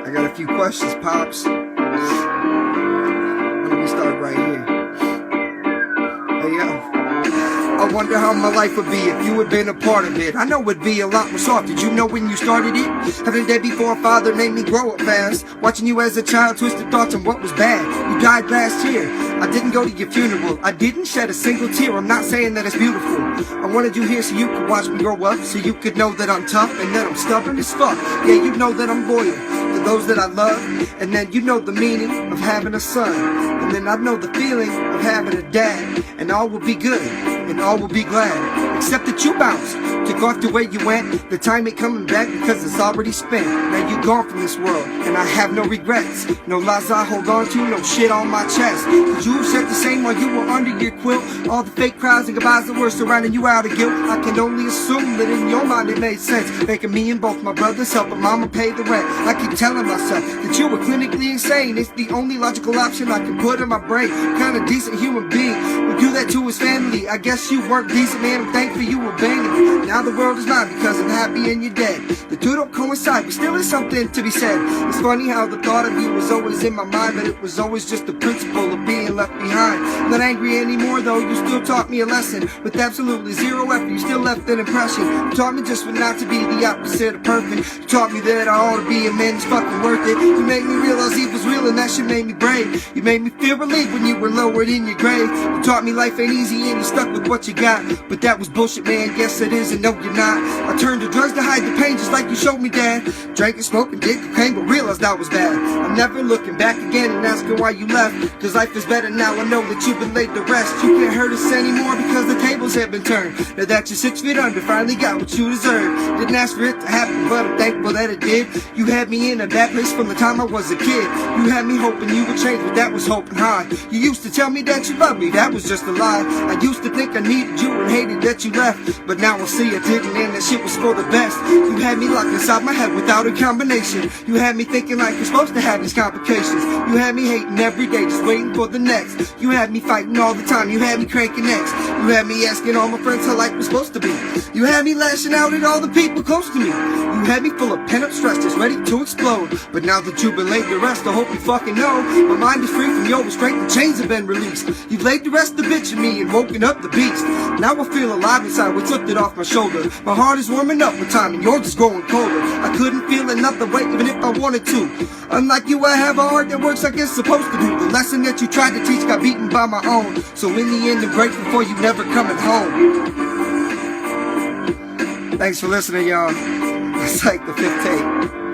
I got a few questions, Pops. Why don't we start right here? Hey, yo. I wonder how my life would be if you had been a part of it. I know it'd be a lot more soft. Did you know when you started it? Having a dead before a father made me grow up fast. Watching you as a child, twisted thoughts on what was bad. You died last year. I didn't go to your funeral. I didn't shed a single tear. I'm not saying that it's beautiful. I wanted you here so you could watch me grow up, so you could know that I'm tough and that I'm stubborn as fuck. Yeah, you know that I'm loyal to those that I love, and then you know the meaning of having a son, and then I know the feeling of having a dad, and all will be good, and all will be glad, except that you bounced, took off the way you went. The time ain't coming back because it's already spent. Now you gone from this world, and I have no regrets, no lies I hold on to, no shit on my chest. Could you have said the same while you were under your quilt? All the fake cries and goodbyes that were surrounding you out of guilt. I can only assume that in your mind it made sense, making me and both my brothers help but mama pay the rent. I keep telling myself that you were clinically insane. It's the only logical option I can put in my brain. Kinda decent human being would do that to his family. I guess you weren't decent, man. I'm thankful you were banging. Now the world is mine because I'm happy and you're dead. The two don't coincide, but still is something to be said. It's funny how the thought of you was always in my mind, but it was always just the principle of being left behind. I'm not angry anymore though, you still taught me a lesson. With absolutely zero effort, you still left an impression. You taught me just what not to be the opposite of perfect. You taught me that I ought to be a man who's fucking worth it. You made me realize he was real and that shit made me brave. You made me feel relief when you were lowered in your grave. You taught me life ain't easy and you stuck with what you got. But that was bullshit, man, yes it is and no you're not. I turned to drugs to hide the pain just like you showed me, Dad. Drank and smoked and did cocaine but realized that was bad. I'm never looking back again and asking why you left, cause life is better now. I know that you've been laid to rest. You can't hurt us anymore because the tables have been turned. Now that you're 6 feet under, finally got what you deserve. Didn't ask for it to happen but I'm thankful that it did. You had me in a bad place from the time I was a kid. You had me hoping you would change, but that was hoping high. You used to tell me that you loved me, that was just a lie. I used to think I needed you and hated that you left, but now I see I didn't and that shit was for the best. You had me locked inside my head without a combination. You had me thinking like you're supposed to have these complications. You had me hating every day, just waiting for the next. You had me fighting all the time, you had me cranking necks. You had me asking all my friends how life was supposed to be. You had me lashing out at all the people close to me. You had me full of pent-up stress, just ready to explode. But now that you've been laid to rest, I hope you fucking know my mind is free from your restraint, the chains have been released. You've laid to rest the bitch in me and woken up the beast. Now I feel alive inside, what's lifted off my shoulder. My heart is warming up with time and yours is growing colder. I couldn't feel another way even if I wanted to. Unlike you, I have a heart that works like it's supposed to do. The lesson that you tried to teach got beaten by my own. So in the end I'm grateful for you never coming home. Thanks for listening, y'all. It's like the 5th tape.